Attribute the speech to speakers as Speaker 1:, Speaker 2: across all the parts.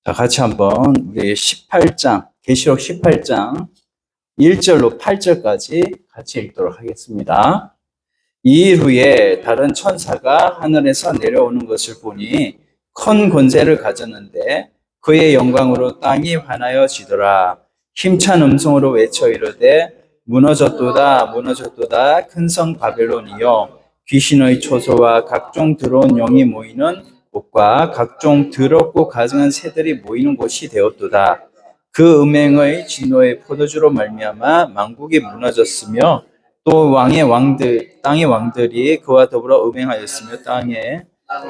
Speaker 1: 자, 같이 한번 우리 18장, 계시록 18장 1절로 8절까지 같이 읽도록 하겠습니다. 이 일 후에 다른 천사가 하늘에서 내려오는 것을 보니 큰 권세를 가졌는데 그의 영광으로 땅이 환하여지더라. 힘찬 음성으로 외쳐 이르되 무너졌도다 무너졌도다 큰 성 바벨론이여 귀신의 초소와 각종 더러운 영이 모이는 곳과 각종 더럽고 가증한 새들이 모이는 곳이 되었도다. 그 음행의 진노의 포도주로 말미암아 만국이 무너졌으며 또 땅의 왕들이 그와 더불어 음행하였으며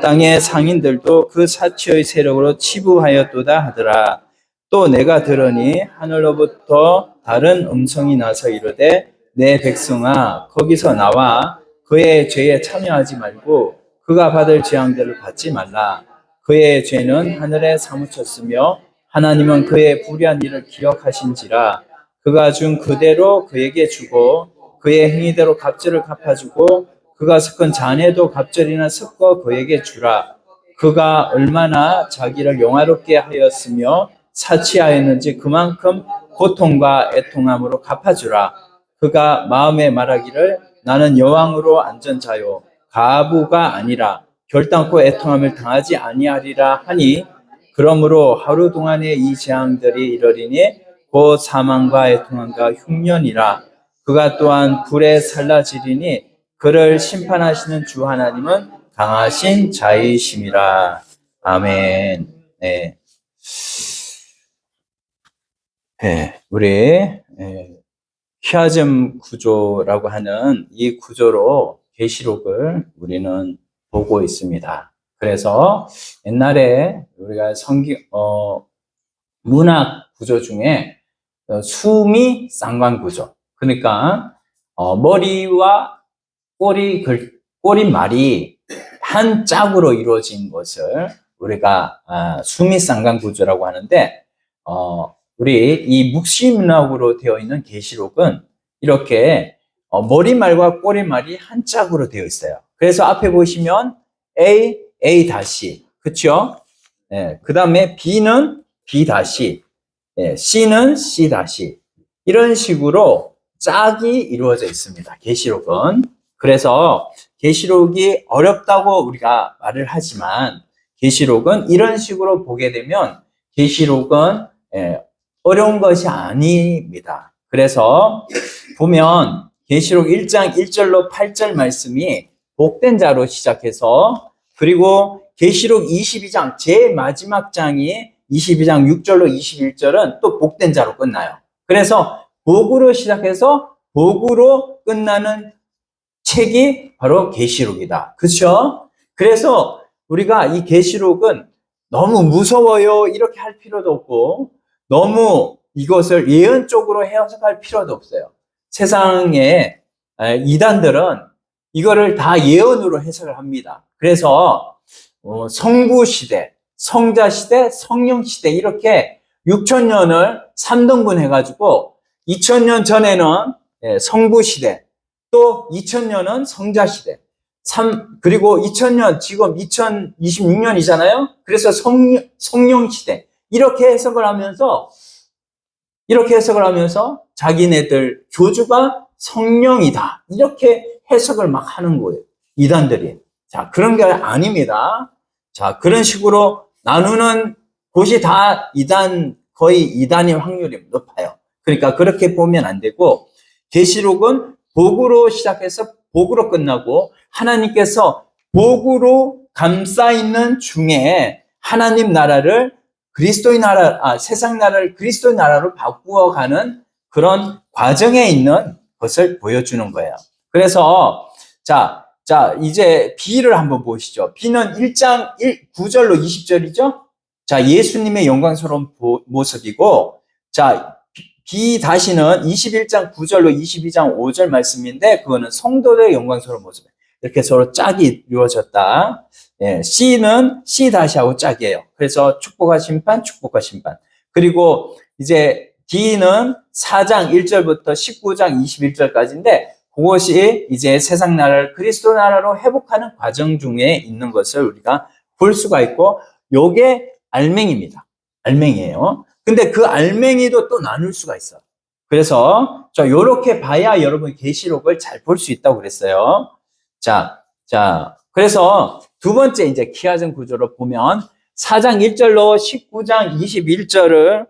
Speaker 1: 땅의 상인들도 그 사치의 세력으로 치부하였도다 하더라. 또 내가 들으니 하늘로부터 다른 음성이 나서 이르되 내 백성아 거기서 나와 그의 죄에 참여하지 말고 그가 받을 재앙들을 받지 말라. 그의 죄는 하늘에 사무쳤으며 하나님은 그의 불의한 일을 기억하신지라. 그가 준 그대로 그에게 주고 그의 행위대로 갑절을 갚아주고 그가 섞은 잔에도 갑절이나 섞어 그에게 주라. 그가 얼마나 자기를 영화롭게 하였으며 사치하였는지 그만큼 고통과 애통함으로 갚아주라. 그가 마음에 말하기를 나는 여왕으로 앉은 자요 가부가 아니라 결단코 애통함을 당하지 아니하리라 하니 그러므로 하루 동안에 이 재앙들이 이르리니 곧 사망과 애통함과 흉년이라. 그가 또한 불에 살라지리니 그를 심판하시는 주 하나님은 강하신 자이심이라. 아멘. 네. 네, 우리 키아즘 구조라고 하는 이 구조로 계시록을 우리는 보고 있습니다. 그래서 옛날에 우리가 문학 구조 중에 수미 쌍관 구조. 그러니까 머리와 꼬리말이 한 짝으로 이루어진 것을 우리가 수미 쌍관 구조라고 하는데 우리 이 묵시문학으로 되어 있는 계시록은 이렇게 머리말과 꼬리말이 한 짝으로 되어 있어요. 그래서 앞에 보시면 A 다시, 그렇죠? 네, 그 다음에 B는 B 다시, 네, C는 C 다시 이런 식으로 짝이 이루어져 있습니다. 계시록은. 그래서 계시록이 어렵다고 우리가 말을 하지만 계시록은 이런 식으로 보게 되면 계시록은 어려운 것이 아닙니다. 그래서 보면 계시록 1장 1절로 8절 말씀이 복된 자로 시작해서 그리고 계시록 22장 제일 마지막 장이 22장 6절로 21절은 또 복된 자로 끝나요. 그래서 복으로 시작해서 복으로 끝나는 책이 바로 계시록이다. 그렇죠? 그래서 우리가 이 계시록은 너무 무서워요 이렇게 할 필요도 없고 너무 이것을 예언적으로 해석할 필요도 없어요. 세상에 이단들은 이거를 다 예언으로 해석을 합니다. 그래서 성부 시대, 성자 시대, 성령 시대 이렇게 6,000년을 3등분 해가지고 2,000년 전에는 성부 시대, 또 2,000년은 성자 시대, 그리고 2,000년, 지금 2026년이잖아요. 그래서 성령 시대 이렇게 해석을 하면서 자기네들 교주가 성령이다 이렇게 해석을 막 하는 거예요. 이단들이. 자, 그런 게 아닙니다. 자, 그런 식으로 나누는 곳이 다 거의 이단일 확률이 높아요. 그러니까 그렇게 보면 안 되고 계시록은 복으로 시작해서 복으로 끝나고 하나님께서 복으로 감싸 있는 중에 하나님 나라를 세상 나라를 그리스도의 나라로 바꾸어가는 그런 과정에 있는 것을 보여주는 거예요. 그래서 자 이제 B를 한번 보시죠. B는 1장 9절로 20절이죠. 자, 예수님의 영광스러운 모습이고, 자, B 다시는 21장 9절로 22장 5절 말씀인데 그거는 성도의 영광스러운 모습. 이렇게 서로 짝이 이루어졌다. 예, C는 C 다시하고 짝이에요. 그래서 축복과 심판, 축복과 심판. 그리고 이제 D는 4장 1절부터 19장 21절까지인데 그것이 이제 세상 나라를 그리스도 나라로 회복하는 과정 중에 있는 것을 우리가 볼 수가 있고 요게 알맹이입니다. 알맹이에요. 근데 그 알맹이도 또 나눌 수가 있어. 그래서 요렇게 봐야 여러분 계시록을 잘 볼 수 있다고 그랬어요. 자, 그래서 두 번째 이제 기하전 구조로 보면 4장 1절로 19장 21절을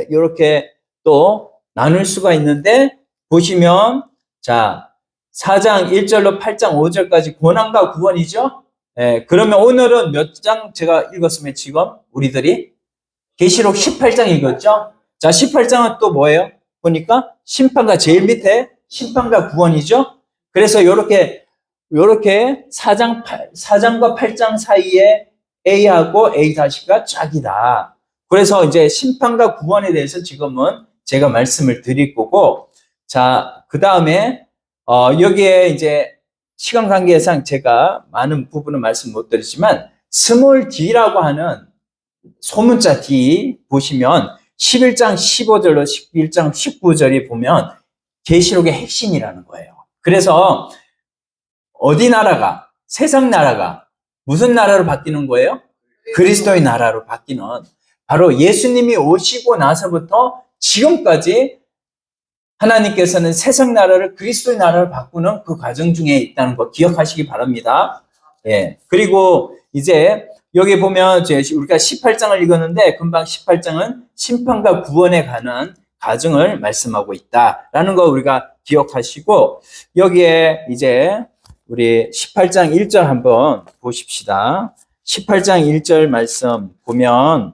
Speaker 1: 이렇게 또 나눌 수가 있는데 보시면 자, 4장 1절로 8장 5절까지 고난과 구원이죠. 그러면 오늘은 몇 장 제가 읽었으면 지금 우리들이 계시록 18장 읽었죠. 자, 18장은 또 뭐예요? 보니까 심판과 제일 밑에 심판과 구원이죠. 그래서 요렇게 4장과 8장 사이에 A하고 A-가 짝이다. 그래서 이제 심판과 구원에 대해서 지금은 제가 말씀을 드릴 거고, 자, 그 다음에, 여기에 이제 시간 관계상 제가 많은 부분은 말씀 못 드리지만, 스몰 d라고 하는 소문자 D 보시면 11장 15절로 11장 19절이 보면 계시록의 핵심이라는 거예요. 그래서 어디 나라가, 세상 나라가 무슨 나라로 바뀌는 거예요? 그리스도의 나라로 바뀌는, 바로 예수님이 오시고 나서부터 지금까지 하나님께서는 세상 나라를 그리스도의 나라로 바꾸는 그 과정 중에 있다는 거 기억하시기 바랍니다. 그리고 이제 여기 보면 우리가 18장을 읽었는데 금방 18장은 심판과 구원에 관한 과정을 말씀하고 있다라는 거 우리가 기억하시고, 여기에 이제 우리 18장 1절 한번 보십시다. 18장 1절 말씀 보면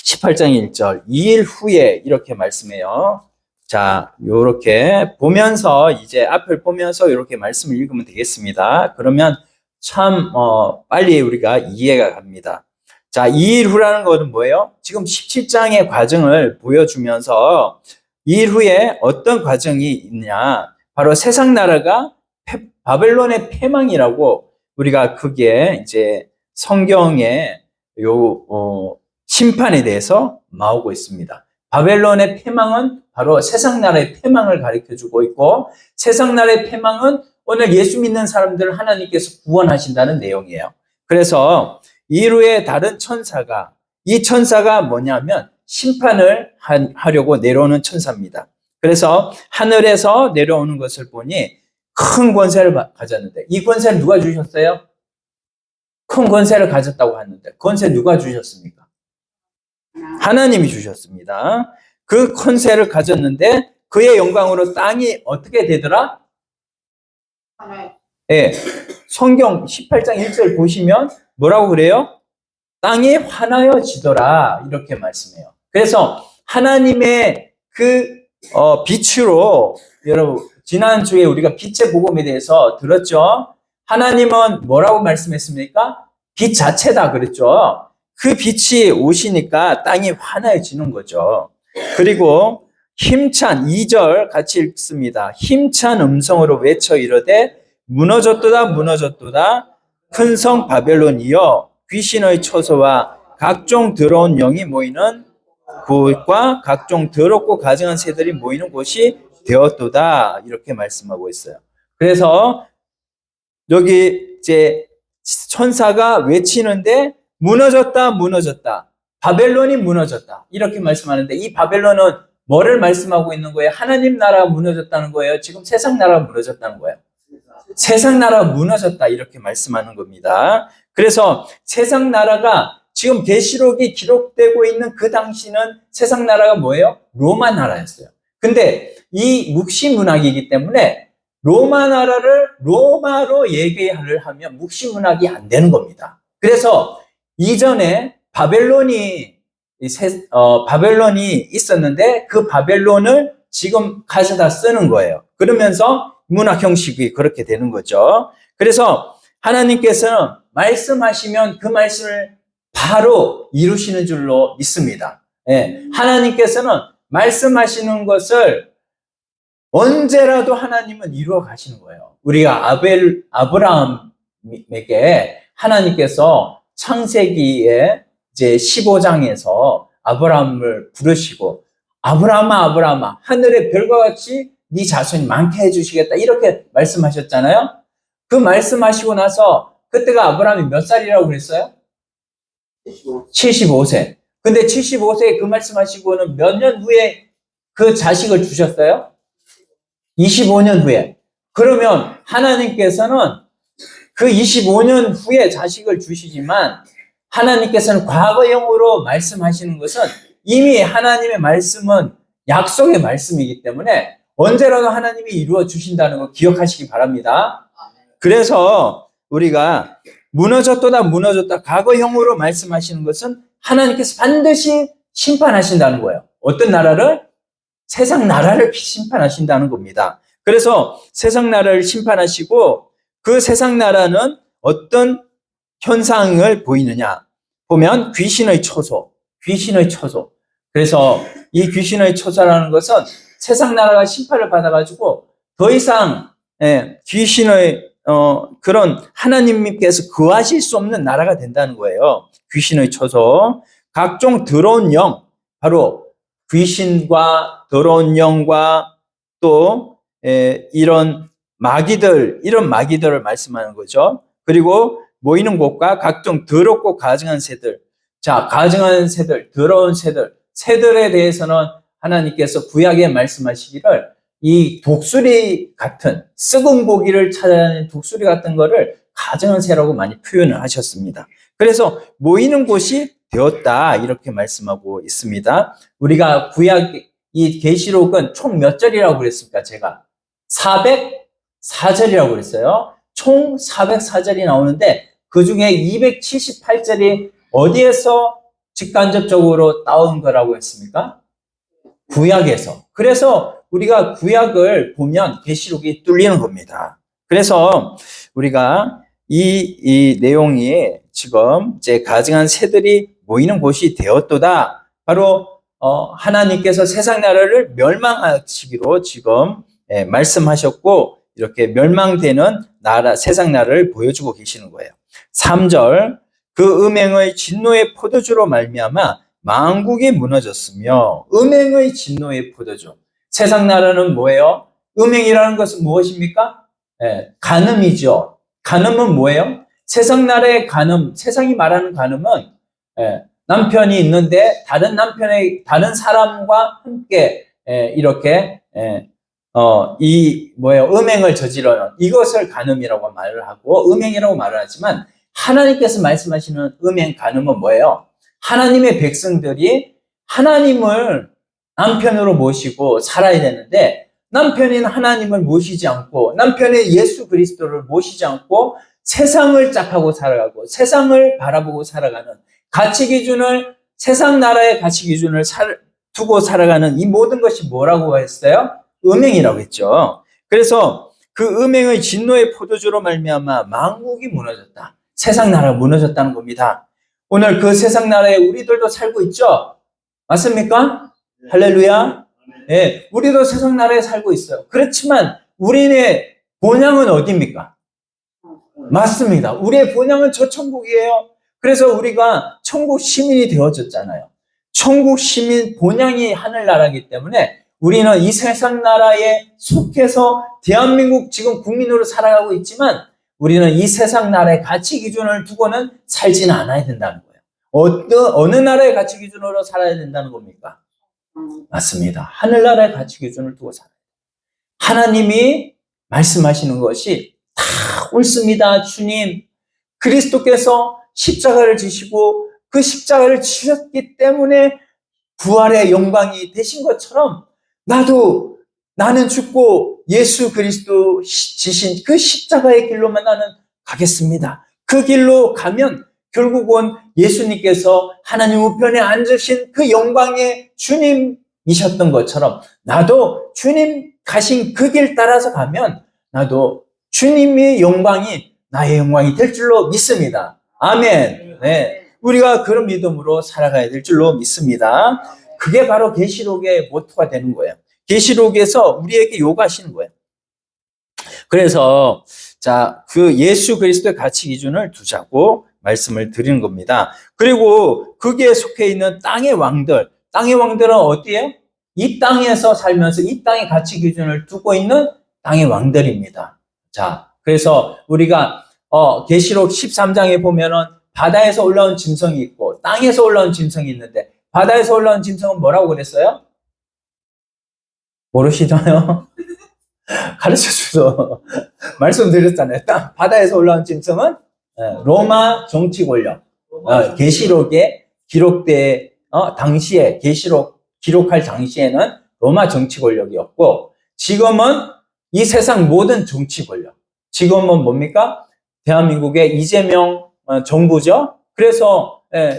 Speaker 1: 18장 1절 2일 후에 이렇게 말씀해요. 자, 요렇게 보면서 이제 앞을 보면서 이렇게 말씀을 읽으면 되겠습니다. 그러면 참 빨리 우리가 이해가 갑니다. 자, 2일 후라는 것은 뭐예요? 지금 17장의 과정을 보여주면서 2일 후에 어떤 과정이 있냐? 바로 세상 나라가 바벨론의 패망이라고 우리가 그게 이제 성경에 심판에 대해서 나오고 있습니다. 바벨론의 패망은 바로 세상 나라의 패망을 가리켜주고 있고, 세상 나라의 패망은 오늘 예수 믿는 사람들을 하나님께서 구원하신다는 내용이에요. 그래서 이후에 다른 천사가, 이 천사가 뭐냐면 심판을 하려고 내려오는 천사입니다. 그래서 하늘에서 내려오는 것을 보니 큰 권세를 가졌는데, 이 권세를 누가 주셨어요? 큰 권세를 가졌다고 하는데 권세 누가 주셨습니까? 하나님이 주셨습니다. 그 권세를 가졌는데 그의 영광으로 땅이 어떻게 되더라? 성경 18장 1절 보시면 뭐라고 그래요? 땅이 환하여지더라 이렇게 말씀해요. 그래서 하나님의 그 빛으로, 여러분 지난주에 우리가 빛의 복음에 대해서 들었죠? 하나님은 뭐라고 말씀했습니까? 빛 자체다 그랬죠? 그 빛이 오시니까 땅이 환해지는 거죠. 그리고 힘찬 2절 같이 읽습니다. 힘찬 음성으로 외쳐 이르되 무너졌도다 무너졌도다 큰 성 바벨론이여 귀신의 처소와 각종 더러운 영이 모이는 곳과 각종 더럽고 가증한 새들이 모이는 곳이 되었도다 이렇게 말씀하고 있어요. 그래서 여기 이제 천사가 외치는데 무너졌다 무너졌다 바벨론이 무너졌다 이렇게 말씀하는데, 이 바벨론은 뭐를 말씀하고 있는 거예요? 하나님 나라가 무너졌다는 거예요? 지금 세상 나라가 무너졌다는 거예요? 세상 나라가 무너졌다 이렇게 말씀하는 겁니다. 그래서 세상 나라가 지금 계시록이 기록되고 있는 그 당시는 세상 나라가 뭐예요? 로마 나라였어요. 근데 이 묵시문학이기 때문에 로마 나라를 로마로 얘기를 하면 묵시문학이 안 되는 겁니다. 그래서 이전에 바벨론이 있었는데 그 바벨론을 지금 가져다 쓰는 거예요. 그러면서 문학 형식이 그렇게 되는 거죠. 그래서 하나님께서는 말씀하시면 그 말씀을 바로 이루시는 줄로 믿습니다. 하나님께서는 말씀하시는 것을 언제라도 하나님은 이루어 가시는 거예요. 우리가 아브라함에게 하나님께서 창세기에 이제 15장에서 아브라함을 부르시고 아브라함아 하늘의 별과 같이 네 자손이 많게 해주시겠다 이렇게 말씀하셨잖아요. 그 말씀하시고 나서 그때가 아브라함이 몇 살이라고 그랬어요? 75세. 근데 75세에 그 말씀하시고는 몇 년 후에 그 자식을 주셨어요? 25년 후에. 그러면 하나님께서는 그 25년 후에 자식을 주시지만 하나님께서는 과거형으로 말씀하시는 것은 이미 하나님의 말씀은 약속의 말씀이기 때문에 언제라도 하나님이 이루어 주신다는 거 기억하시기 바랍니다. 그래서 우리가 무너졌다 과거형으로 말씀하시는 것은 하나님께서 반드시 심판하신다는 거예요. 어떤 나라를? 세상 나라를 심판하신다는 겁니다. 그래서 세상 나라를 심판하시고 그 세상 나라는 어떤 현상을 보이느냐 보면 귀신의 처소. 그래서 이 귀신의 처소라는 것은 세상 나라가 심판을 받아가지고 더 이상 귀신의 그런 하나님께서 거하실 수 없는 나라가 된다는 거예요. 귀신의 처소. 각종 더러운 영, 바로 귀신과 더러운 영과 또 이런 마귀들을 말씀하는 거죠. 그리고 모이는 곳과 각종 더럽고 가증한 새들. 자, 가증한 새들, 더러운 새들에 대해서는 하나님께서 구약에 말씀하시기를 이 독수리 같은 썩은 고기를 찾아내는 독수리 같은 거를 가증한 새라고 많이 표현을 하셨습니다. 그래서 모이는 곳이 되었다 이렇게 말씀하고 있습니다. 우리가 구약 이 계시록은 총 몇 절이라고 그랬습니까? 제가 404절이라고 그랬어요. 총 404절이 나오는데 그 중에 278절이 어디에서 직간접적으로 따온 거라고 했습니까? 구약에서. 그래서 우리가 구약을 보면 계시록이 뚫리는 겁니다. 그래서 우리가 이 내용이 지금 이제 가증한 새들이 모이는 곳이 되었도다. 바로 하나님께서 세상 나라를 멸망하시기로 지금 말씀하셨고 이렇게 멸망되는 나라, 세상 나라를 보여주고 계시는 거예요. 3절 그 음행의 진노의 포도주로 말미암아 만국이 무너졌으며 음행의 진노의 포도주. 세상 나라는 뭐예요? 음행이라는 것은 무엇입니까? 간음이죠. 간음은 뭐예요? 세상 나라의 간음, 세상이 말하는 간음은 남편이 있는데 다른 사람과 함께 이렇게 음행을 저지르는 이것을 간음이라고 말을 하고 음행이라고 말을 하지만 하나님께서 말씀하시는 음행 간음은 뭐예요? 하나님의 백성들이 하나님을 남편으로 모시고 살아야 되는데 남편인 하나님을 모시지 않고 남편의 예수 그리스도를 모시지 않고 세상을 짝하고 살아가고 세상을 바라보고 살아가는 가치 기준을 세상 나라의 가치 기준을 두고 살아가는 이 모든 것이 뭐라고 했어요? 음행이라고 했죠. 그래서 그 음행의 진노의 포도주로 말미암아 만국이 무너졌다. 세상 나라가 무너졌다는 겁니다. 오늘 그 세상 나라에 우리들도 살고 있죠? 맞습니까? 할렐루야. 네, 우리도 세상 나라에 살고 있어요. 그렇지만 우리의 본향은 어디입니까? 맞습니다. 우리의 본향은 저 천국이에요. 그래서 우리가 천국 시민이 되어졌잖아요. 천국 시민 본향이 하늘나라이기 때문에 우리는 이 세상 나라에 속해서 대한민국 지금 국민으로 살아가고 있지만 우리는 이 세상 나라의 가치 기준을 두고는 살지는 않아야 된다는 거예요. 어느 나라의 가치 기준으로 살아야 된다는 겁니까? 맞습니다. 하늘나라의 가치 기준을 두고 살아요. 하나님이 말씀하시는 것이 다 옳습니다. 주님, 그리스도께서 십자가를 지시고 그 십자가를 지셨기 때문에 부활의 영광이 되신 것처럼 나는 죽고 예수 그리스도 지신 그 십자가의 길로만 나는 가겠습니다. 그 길로 가면 결국은 예수님께서 하나님 우편에 앉으신 그 영광의 주님이셨던 것처럼 나도 주님 가신 그 길 따라서 가면 나도 주님의 영광이 나의 영광이 될 줄로 믿습니다. 아멘. 네. 우리가 그런 믿음으로 살아가야 될 줄로 믿습니다. 그게 바로 계시록의 모토가 되는 거예요. 계시록에서 우리에게 요구하시는 거예요. 그래서 그 예수 그리스도의 가치 기준을 두자고 말씀을 드리는 겁니다. 그리고 거기에 속해 있는 땅의 왕들은 어디예요? 이 땅에서 살면서 이 땅의 가치 기준을 두고 있는 땅의 왕들입니다. 그래서 우리가 계시록 13장에 보면은 바다에서 올라온 짐승이 있고 땅에서 올라온 짐승이 있는데 바다에서 올라온 짐승은 뭐라고 그랬어요? 모르시나요? 가르쳐 주소. 말씀드렸잖아요. 바다에서 올라온 짐승은 로마 정치 권력. 계시록에 기록돼 당시에 계시록 기록할 당시에는 로마 정치 권력이었고 지금은 이 세상 모든 정치 권력. 지금은 뭡니까? 대한민국의 이재명 정부죠. 그래서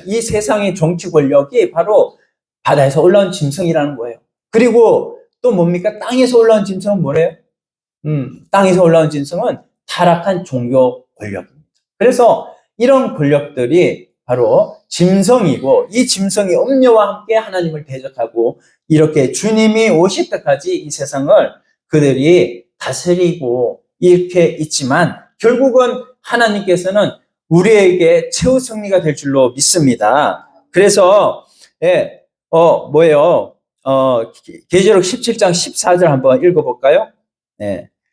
Speaker 1: 이 세상의 정치 권력이 바로 바다에서 올라온 짐승이라는 거예요. 그리고 또 뭡니까? 땅에서 올라온 짐승은 뭐래요? 땅에서 올라온 짐승은 타락한 종교 권력입니다. 그래서 이런 권력들이 바로 짐승이고 이 짐승이 음료와 함께 하나님을 대적하고 이렇게 주님이 오실 때까지 이 세상을 그들이 다스리고 이렇게 있지만 결국은 하나님께서는 우리에게 최후 승리가 될 줄로 믿습니다. 그래서 계시록 17장 14절 한번 읽어볼까요?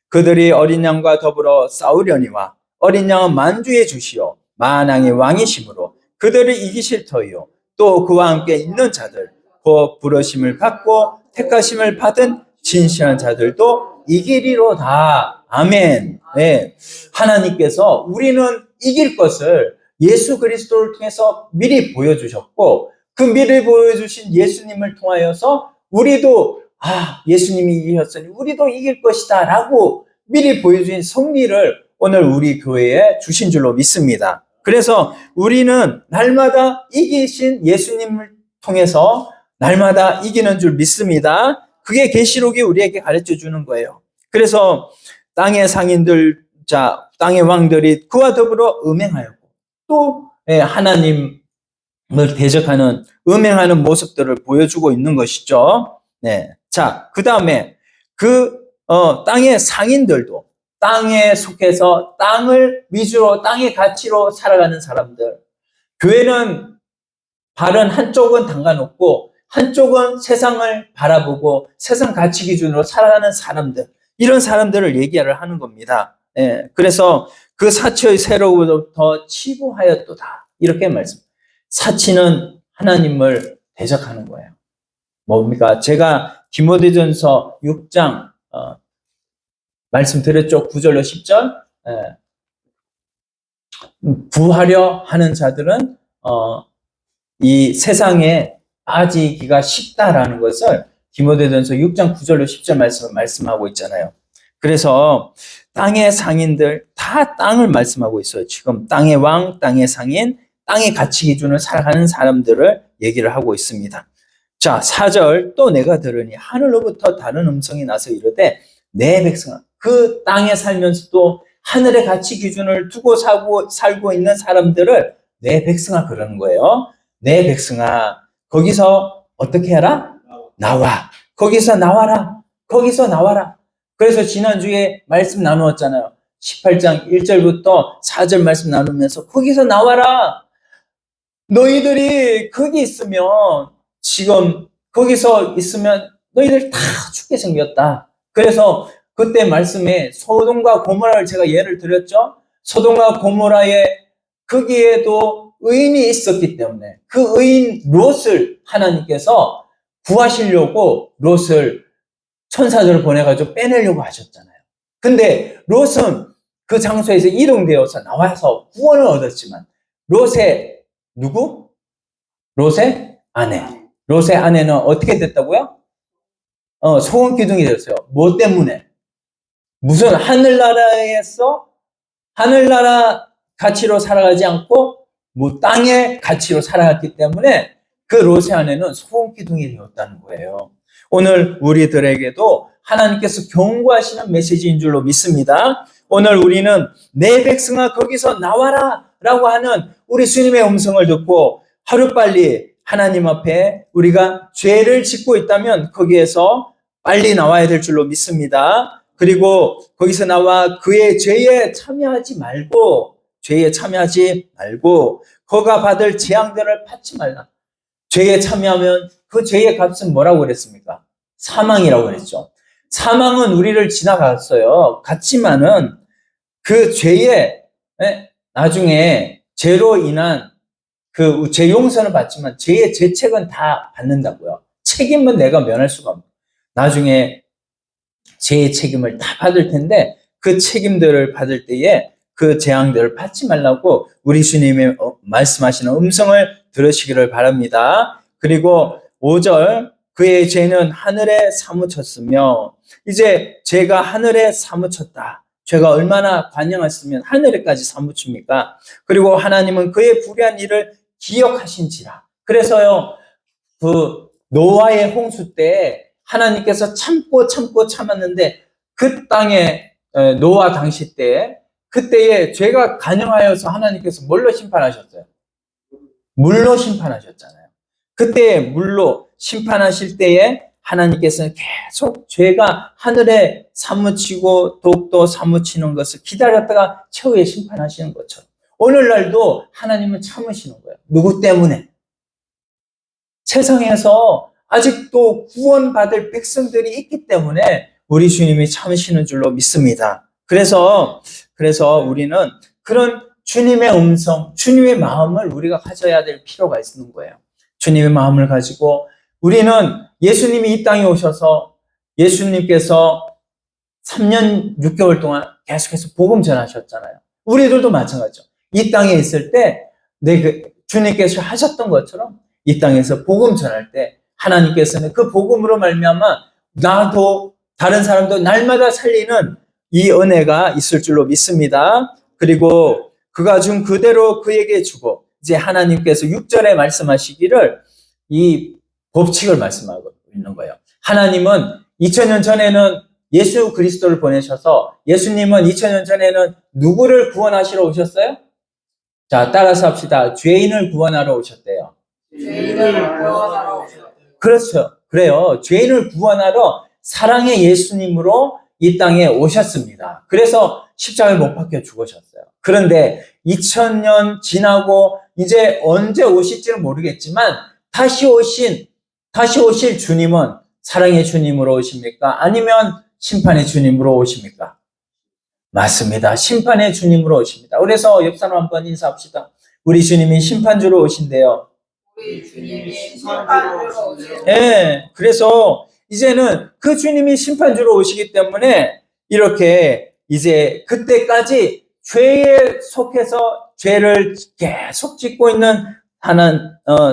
Speaker 1: 그들이 어린 양과 더불어 싸우려니와 어린 양은 만주의 주시오 만왕의 왕이심으로 그들을 이기실 터이요 또 그와 함께 있는 자들 곧 부르심을 받고 택하심을 받은 진실한 자들도 이기리로다. 아멘. 하나님께서 우리는 이길 것을 예수 그리스도를 통해서 미리 보여주셨고 그 미리 보여주신 예수님을 통하여서 우리도 예수님이 이기셨으니 우리도 이길 것이다 라고 미리 보여주신 승리를 오늘 우리 교회에 주신 줄로 믿습니다. 그래서 우리는 날마다 이기신 예수님을 통해서 날마다 이기는 줄 믿습니다. 그게 계시록이 우리에게 가르쳐 주는 거예요. 그래서 땅의 상인들, 땅의 왕들이 그와 더불어 음행하였고 또 하나님을 대적하는 음행하는 모습들을 보여주고 있는 것이죠. 자, 그 다음에 땅의 상인들도 땅에 속해서 땅을 위주로 땅의 가치로 살아가는 사람들. 교회는 발은 한쪽은 담가놓고 한쪽은 세상을 바라보고 세상 가치 기준으로 살아가는 사람들. 이런 사람들을 얘기를 하는 겁니다. 그래서 그 사치의 새로부터 치부하였도다. 이렇게 말씀. 사치는 하나님을 대적하는 거예요. 뭡니까? 제가 디모데전서 6장 말씀드렸죠. 9절로 10절. 부하려 하는 자들은 이 세상에 빠지기가 쉽다라는 것을 디모데전서 6장 9절로 10절 말씀하고 있잖아요. 그래서 땅의 상인들 다 땅을 말씀하고 있어요. 지금 땅의 왕, 땅의 상인, 땅의 가치 기준을 살아가는 사람들을 얘기를 하고 있습니다. 자, 4절 또 내가 들으니 하늘로부터 다른 음성이 나서 이르되 내 백성아 그 땅에 살면서도 하늘의 가치 기준을 두고 살고 있는 사람들을 내 백성아 그러는 거예요. 내 백성아 거기서 어떻게 해라? 나와. 거기서 나와라. 거기서 나와라. 그래서 지난주에 말씀 나누었잖아요. 18장 1절부터 4절 말씀 나누면서 거기서 나와라. 너희들이 거기 있으면 지금 거기서 있으면 너희들 다 죽게 생겼다. 그래서 그때 말씀에 소돔과 고모라를 제가 예를 들었죠. 소돔과 고모라에 거기에도 의인이 있었기 때문에 그 의인 롯을 하나님께서 구하시려고 롯을 천사들을 보내가지고 빼내려고 하셨잖아요. 근데 롯은 그 장소에서 이동되어서 나와서 구원을 얻었지만 롯의 누구? 롯의 아내. 롯의 아내는 어떻게 됐다고요? 소금 기둥이 됐어요. 뭐 때문에? 무슨 하늘나라에서 하늘나라 가치로 살아가지 않고 뭐 땅의 가치로 살아갔기 때문에 그 롯의 아내는 소금 기둥이 되었다는 거예요. 오늘 우리들에게도 하나님께서 경고하시는 메시지인 줄로 믿습니다. 오늘 우리는 내 백성아 거기서 나와라 라고 하는 우리 주님의 음성을 듣고 하루빨리 하나님 앞에 우리가 죄를 짓고 있다면 거기에서 빨리 나와야 될 줄로 믿습니다. 그리고 거기서 나와 그의 죄에 참여하지 말고 그가 받을 재앙들을 받지 말라. 죄에 참여하면 그 죄의 값은 뭐라고 그랬습니까? 사망이라고 그랬죠. 사망은 우리를 지나갔어요. 갔지만은 그 죄에 나중에 죄로 인한 그 죄 용서는 받지만 죄의 죄책은 다 받는다고요. 책임은 내가 면할 수가 없는. 나중에 죄의 책임을 다 받을 텐데 그 책임들을 받을 때에 그 재앙들을 받지 말라고 우리 주님의 말씀하시는 음성을 들으시기를 바랍니다. 그리고 5절, 그의 죄는 하늘에 사무쳤으며, 이제 죄가 하늘에 사무쳤다. 죄가 얼마나 관영했으면 하늘에까지 사무칩니까? 그리고 하나님은 그의 불의한 일을 기억하신지라. 그래서요, 그 노아의 홍수 때 하나님께서 참고 참았는데 그 땅에 노아 당시 때 그때에 죄가 관영하여서 하나님께서 뭘로 심판하셨어요? 물로 심판하셨잖아요. 그때 물로 심판하실 때에 하나님께서는 계속 죄가 하늘에 사무치고 독도 사무치는 것을 기다렸다가 최후에 심판하시는 것처럼 오늘날도 하나님은 참으시는 거예요. 누구 때문에? 세상에서 아직도 구원받을 백성들이 있기 때문에 우리 주님이 참으시는 줄로 믿습니다. 그래서 우리는 그런 주님의 음성, 주님의 마음을 우리가 가져야 될 필요가 있는 거예요. 주님의 마음을 가지고 우리는 예수님이 이 땅에 오셔서 예수님께서 3년 6개월 동안 계속해서 복음 전하셨잖아요. 우리들도 마찬가지죠. 이 땅에 있을 때 주님께서 하셨던 것처럼 이 땅에서 복음 전할 때 하나님께서는 그 복음으로 말미암아 나도 다른 사람도 날마다 살리는 이 은혜가 있을 줄로 믿습니다. 그리고 그가 준 그대로 그에게 주고, 이제 하나님께서 6절에 말씀하시기를 이 법칙을 말씀하고 있는 거예요. 하나님은 2000년 전에는 예수 그리스도를 보내셔서 예수님은 2000년 전에는 누구를 구원하시러 오셨어요? 자, 따라서 합시다. 죄인을 구원하러 오셨대요.
Speaker 2: 죄인을 구원하러 오셨대요.
Speaker 1: 그렇죠. 그래요. 죄인을 구원하러 사랑의 예수님으로 이 땅에 오셨습니다. 그래서 십자가에 못 박혀 죽으셨어요. 그런데 2000년 지나고 이제 언제 오실지는 모르겠지만 다시 오실 주님은 사랑의 주님으로 오십니까? 아니면 심판의 주님으로 오십니까? 맞습니다. 심판의 주님으로 오십니다. 그래서 옆 사람 한번 인사합시다. 우리 주님이 심판주로 오신대요.
Speaker 2: 우리 주님이 심판주로 오신대요.
Speaker 1: 예, 그래서 이제는 그 주님이 심판주로 오시기 때문에 이렇게 이제 그때까지 죄에 속해서 죄를 계속 짓고 있는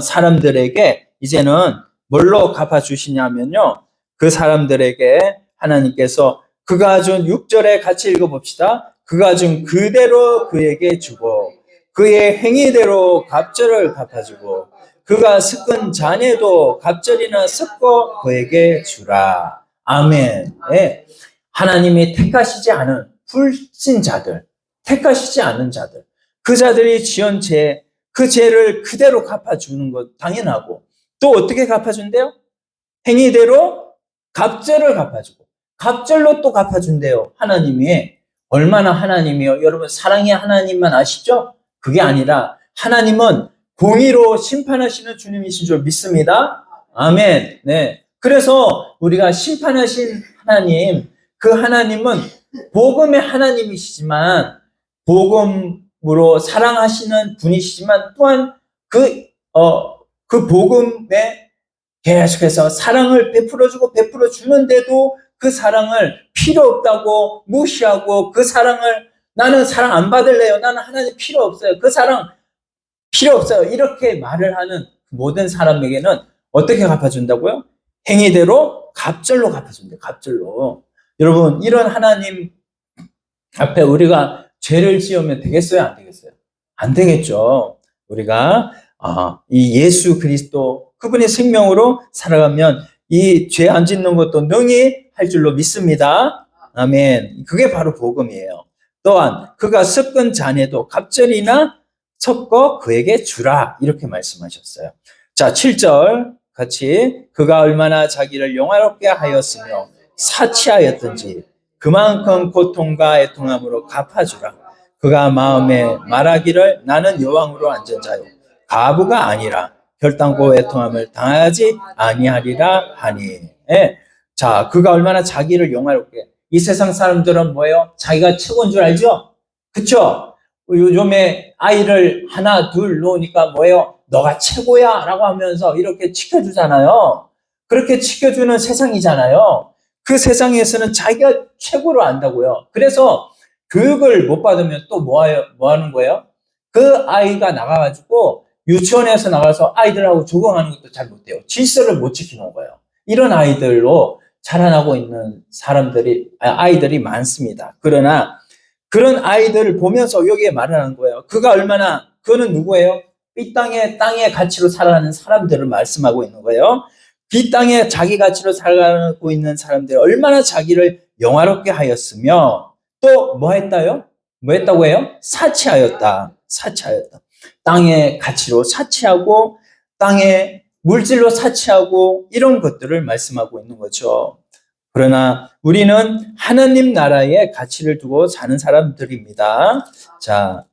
Speaker 1: 사람들에게 이제는 뭘로 갚아주시냐면요. 그 사람들에게 하나님께서 그가 준 6절에 같이 읽어봅시다. 그가 준 그대로 그에게 주고 그의 행위대로 갑절을 갚아주고 그가 섞은 잔에도 갑절이나 섞어 그에게 주라. 아멘. 네. 하나님이 택하시지 않은 불신자들, 택하시지 않은 자들, 그 자들이 지은 죄, 그 죄를 그대로 갚아주는 것 당연하고 또 어떻게 갚아준대요? 행위대로 갑절을 갚아주고 갑절로 또 갚아준대요. 하나님이. 얼마나 하나님이요? 여러분 사랑의 하나님만 아시죠? 그게 아니라 하나님은 공의로 심판하시는 주님이신 줄 믿습니다. 아멘. 네. 그래서 우리가 심판하신 하나님, 그 하나님은 복음의 하나님이시지만 복음으로 사랑하시는 분이시지만 또한 그 복음에 계속해서 사랑을 베풀어 주는데도 그 사랑을 필요 없다고 무시하고 그 사랑을 나는 사랑 안 받을래요. 나는 하나님 필요 없어요. 그 사랑 필요 없어요. 이렇게 말을 하는 모든 사람에게는 어떻게 갚아준다고요? 행위대로 갑절로 갚아준대요. 갑절로. 여러분 이런 하나님 앞에 우리가 죄를 지으면 되겠어요? 안 되겠어요? 안 되겠죠. 우리가 이 예수 그리스도 그분의 생명으로 살아가면 이 죄 안 짓는 것도 능히 할 줄로 믿습니다. 아멘. 그게 바로 복음이에요. 또한 그가 섞은 잔에도 갑절이나 섞어 그에게 주라 이렇게 말씀하셨어요. 자, 7절 같이 그가 얼마나 자기를 영화롭게 하였으며 사치하였던지 그만큼 고통과 애통함으로 갚아주라. 그가 마음에 말하기를 나는 여왕으로 앉은 자요 가부가 아니라 결단코 애통함을 당하지 아니하리라 하니. 예. 자, 그가 얼마나 자기를 영화롭게. 이 세상 사람들은 뭐예요? 자기가 최고인 줄 알죠? 그쵸? 요즘에 아이를 하나, 둘 놓으니까 뭐예요? 너가 최고야 라고 하면서 이렇게 지켜주잖아요. 그렇게 지켜주는 세상이잖아요. 그 세상에서는 자기가 최고로 안다고요. 그래서 교육을 못 받으면 또 뭐 하는 거예요? 그 아이가 나가가지고 유치원에서 나가서 아이들하고 적응하는 것도 잘 못해요. 질서를 못 지키는 거예요. 이런 아이들로 자라나고 있는 아이들이 많습니다. 그러나 그런 아이들을 보면서 여기에 말을 하는 거예요. 그는 누구예요? 이 땅의 가치로 살아가는 사람들을 말씀하고 있는 거예요. 이 땅에 자기 가치로 살아가고 있는 사람들이 얼마나 자기를 영화롭게 하였으며 또 뭐 했다요? 뭐 했다고 해요? 사치하였다. 땅의 가치로 사치하고 땅의 물질로 사치하고 이런 것들을 말씀하고 있는 거죠. 그러나 우리는 하나님 나라의 가치를 두고 사는 사람들입니다. 자,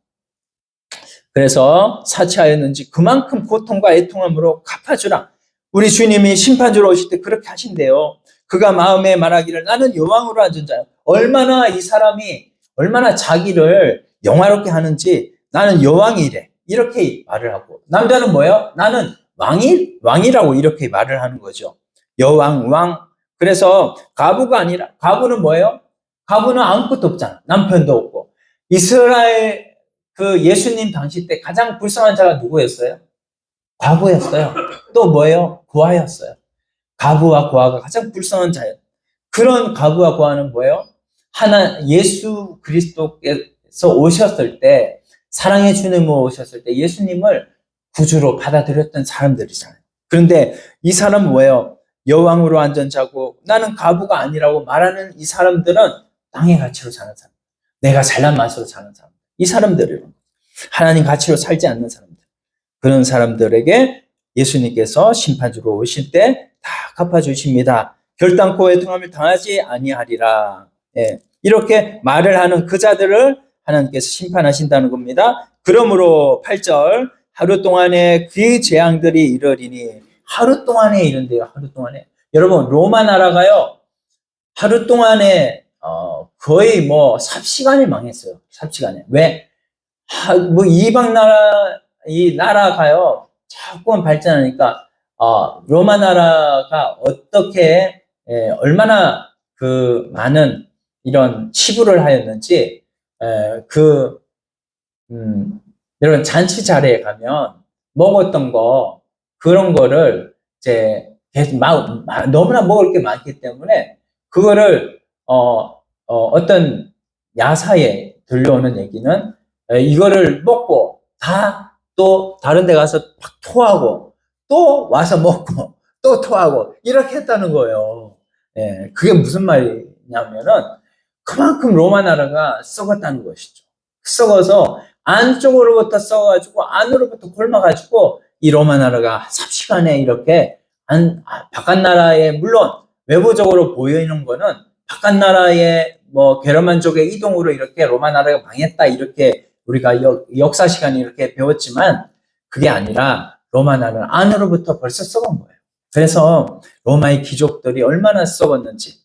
Speaker 1: 그래서 사치하였는지 그만큼 고통과 애통함으로 갚아주라. 우리 주님이 심판주로 오실 때 그렇게 하신대요. 그가 마음에 말하기를 나는 여왕으로 앉은 자야. 얼마나 이 사람이 얼마나 자기를 영화롭게 하는지 나는 여왕이래. 이렇게 말을 하고 남자는 뭐예요? 나는 왕이라고 이렇게 말을 하는 거죠. 여왕, 왕. 그래서 과부가 아니라 과부는 뭐예요? 과부는 아무것도 없잖아. 남편도 없고. 이스라엘 그 예수님 당시 때 가장 불쌍한 자가 누구였어요? 과부였어요. 또 뭐예요? 고아였어요. 과부와 고아가 가장 불쌍한 자예요. 그런 과부와 고아는 뭐예요? 예수 그리스도께서 오셨을 때 사랑의 주님으로 오셨을 때 예수님을 구주로 받아들였던 사람들이잖아요. 그런데 이 사람은 뭐예요? 여왕으로 앉은 자고 나는 과부가 아니라고 말하는 이 사람들은 땅의 가치로 사는 사람, 내가 잘난 맛으로 사는 사람, 이 사람들은 하나님 가치로 살지 않는 사람들, 그런 사람들에게 예수님께서 심판주로 오실 때 다 갚아주십니다. 결단코 애통함을 당하지 아니하리라. 예, 이렇게 말을 하는 그 자들을 하나님께서 심판하신다는 겁니다. 그러므로 8절 하루 동안에 그 재앙들이 이르리니 하루 동안에 이른대요. 하루 동안에. 여러분 로마 나라가요. 하루 동안에 거의 뭐 삽시간에 망했어요. 삽시간에. 왜? 뭐 이방 이 나라가요. 자꾸만 발전하니까 로마 나라가 어떻게 얼마나 그 많은 이런 치부를 하였는지 여러분 잔치 자리에 가면 먹었던 거 그런 거를 이제 계속 너무나 먹을 게 많기 때문에 그거를 어떤 야사에 들려오는 얘기는 이거를 먹고 다 또 다른 데 가서 막 토하고 또 와서 먹고 또 토하고 이렇게 했다는 거예요. 예, 그게 무슨 말이냐면은 그만큼 로마 나라가 썩었다는 것이죠. 썩어서 안쪽으로부터 썩어가지고 안으로부터 굶어가지고 이 로마 나라가 삽시간에 이렇게 바깥 나라에 물론 외부적으로 보이는 거는 바깥 나라의 뭐 게르만족의 이동으로 이렇게 로마 나라가 망했다 이렇게 우리가 역사 시간에 이렇게 배웠지만 그게 아니라 로마 나라는 안으로부터 벌써 썩은 거예요. 그래서 로마의 귀족들이 얼마나 썩었는지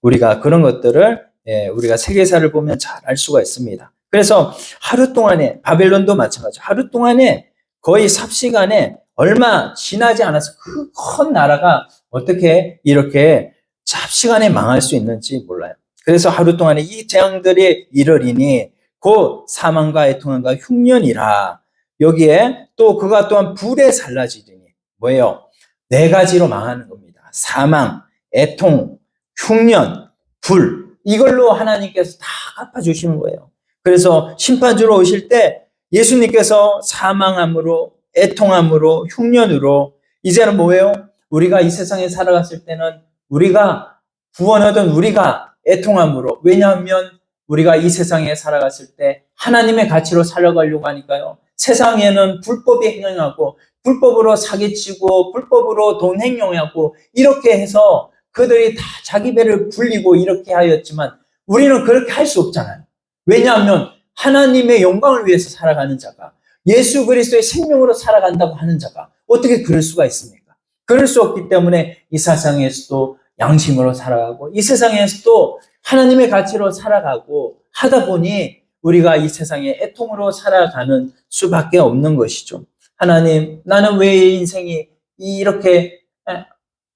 Speaker 1: 우리가 그런 것들을 우리가 세계사를 보면 잘 알 수가 있습니다. 그래서 하루 동안에 바벨론도 마찬가지죠. 하루 동안에 거의 삽시간에 얼마 지나지 않아서 그 큰 나라가 어떻게 이렇게 삽시간에 망할 수 있는지 몰라요. 그래서 하루 동안에 이 재앙들이 이르리니 곧 사망과 애통함과 흉년이라. 여기에 또 그가 또한 불에 살라지리니 뭐예요? 4가지로 망하는 겁니다. 사망, 애통, 흉년, 불. 이걸로 하나님께서 다 갚아주시는 거예요. 그래서 심판주로 오실 때 예수님께서 사망함으로, 애통함으로, 흉년으로 이제는 뭐예요? 우리가 이 세상에 살아갔을 때는 우리가 구원 얻은 우리가 애통함으로, 왜냐하면 우리가 이 세상에 살아갔을 때 하나님의 가치로 살아가려고 하니까요. 세상에는 불법이 행하고 불법으로 사기치고 불법으로 돈 행용하고 이렇게 해서 그들이 다 자기 배를 불리고 이렇게 하였지만 우리는 그렇게 할 수 없잖아요. 왜냐하면 하나님의 영광을 위해서 살아가는 자가 예수 그리스도의 생명으로 살아간다고 하는 자가 어떻게 그럴 수가 있습니까? 그럴 수 없기 때문에 이 세상에서도 양심으로 살아가고 이 세상에서도 하나님의 가치로 살아가고 하다 보니 우리가 이 세상에 애통으로 살아가는 수밖에 없는 것이죠. 하나님, 나는 왜 인생이 이렇게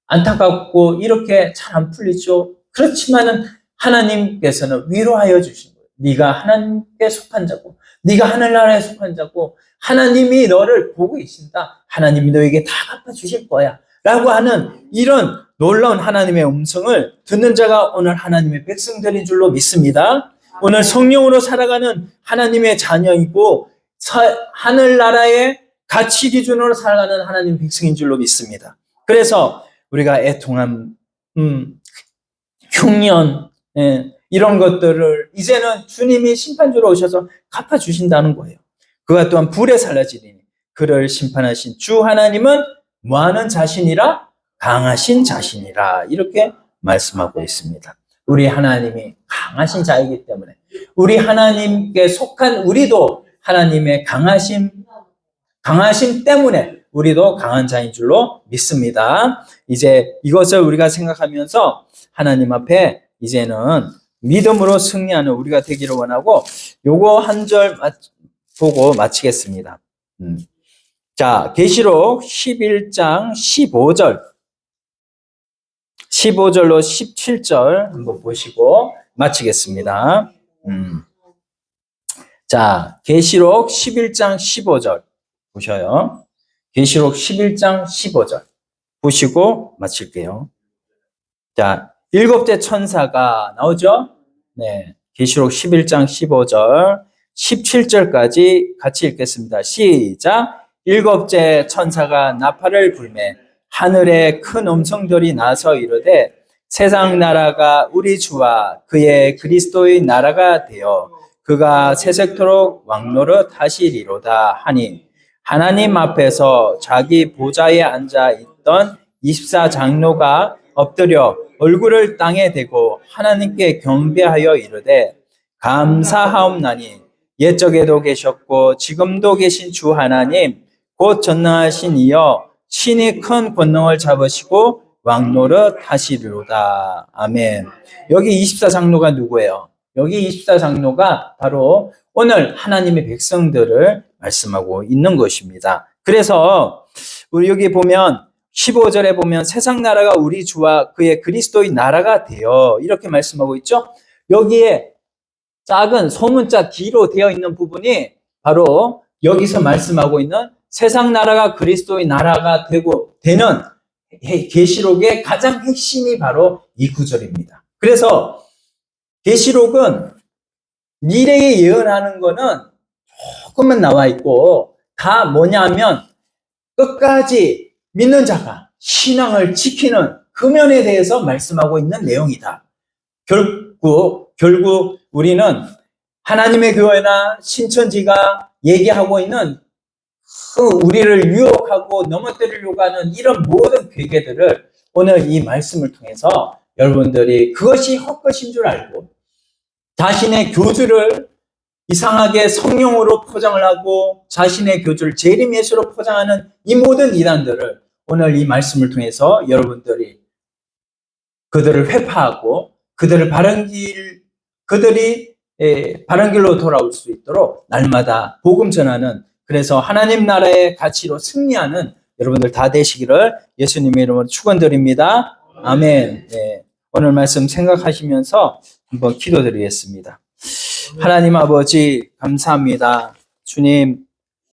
Speaker 1: 안타깝고 이렇게 잘 안 풀리죠? 그렇지만은 하나님께서는 위로하여 주신 거예요. 네가 하나님께 속한 자고, 네가 하늘나라에 속한 자고, 하나님이 너를 보고 계신다. 하나님이 너에게 다 갚아주실 거야. 라고 하는 이런 놀라운 하나님의 음성을 듣는 자가 오늘 하나님의 백성들인 줄로 믿습니다. 오늘 성령으로 살아가는 하나님의 자녀이고 하늘나라의 가치 기준으로 살아가는 하나님 백성인 줄로 믿습니다. 그래서 우리가 애통함, 흉년, 이런 것들을 이제는 주님이 심판주로 오셔서 갚아주신다는 거예요. 그가 또한 불에 살라지리니 그를 심판하신 주 하나님은 뭐하는 자신이라? 강하신 자신이라. 이렇게 말씀하고 있습니다. 우리 하나님이 강하신 자이기 때문에 우리 하나님께 속한 우리도 하나님의 강하심 때문에 우리도 강한 자인 줄로 믿습니다. 이제 이것을 우리가 생각하면서 하나님 앞에 이제는 믿음으로 승리하는 우리가 되기를 원하고 요거 한 절 보고 마치겠습니다. 자, 계시록 11장 15절로 17절 한번 보시고 마치겠습니다. 자, 계시록 11장 15절 보셔요. 계시록 11장 15절 보시고 마칠게요. 자, 일곱째 천사가 나오죠? 네. 계시록 11장 15절, 17절까지 같이 읽겠습니다. 시작. 일곱째 천사가 나팔을 불매 하늘에 큰 음성들이 나서 이르되 세상 나라가 우리 주와 그의 그리스도의 나라가 되어 그가 세세토록 왕노릇 하시리로다 하니 하나님 앞에서 자기 보좌에 앉아 있던 24장로가 엎드려 얼굴을 땅에 대고 하나님께 경배하여 이르되 감사하옵나니 옛적에도 계셨고 지금도 계신 주 하나님 곧 전능하신 이여 신이 큰 권능을 잡으시고 왕노릇 하시리로다. 아멘. 여기 24장로가 누구예요? 여기 24장로가 바로 오늘 하나님의 백성들을 말씀하고 있는 것입니다. 그래서 우리 여기 보면 15절에 보면 세상 나라가 우리 주와 그의 그리스도의 나라가 되어 이렇게 말씀하고 있죠. 여기에 작은 소문자 D로 되어 있는 부분이 바로 여기서 말씀하고 있는 세상 나라가 그리스도의 나라가 되는 계시록의 가장 핵심이 바로 이 구절입니다. 그래서 계시록은 미래에 예언하는 거는 조금만 나와 있고 다 뭐냐면 끝까지 믿는 자가 신앙을 지키는 그 면에 대해서 말씀하고 있는 내용이다. 결국 우리는 하나님의 교회나 신천지가 얘기하고 있는 우리를 유혹하고 넘어뜨리려고 하는 이런 모든 괴계들을 오늘 이 말씀을 통해서 여러분들이 그것이 헛것인 줄 알고 자신의 교주를 이상하게 성령으로 포장을 하고 자신의 교주를 재림 예수로 포장하는 이 모든 이단들을 오늘 이 말씀을 통해서 여러분들이 그들을 회파하고 그들이 바른 길로 돌아올 수 있도록 날마다 복음 전하는 그래서 하나님 나라의 가치로 승리하는 여러분들 다 되시기를 예수님의 이름으로 축원드립니다. 아멘. 네, 오늘 말씀 생각하시면서 한번 기도드리겠습니다. 하나님 아버지 감사합니다. 주님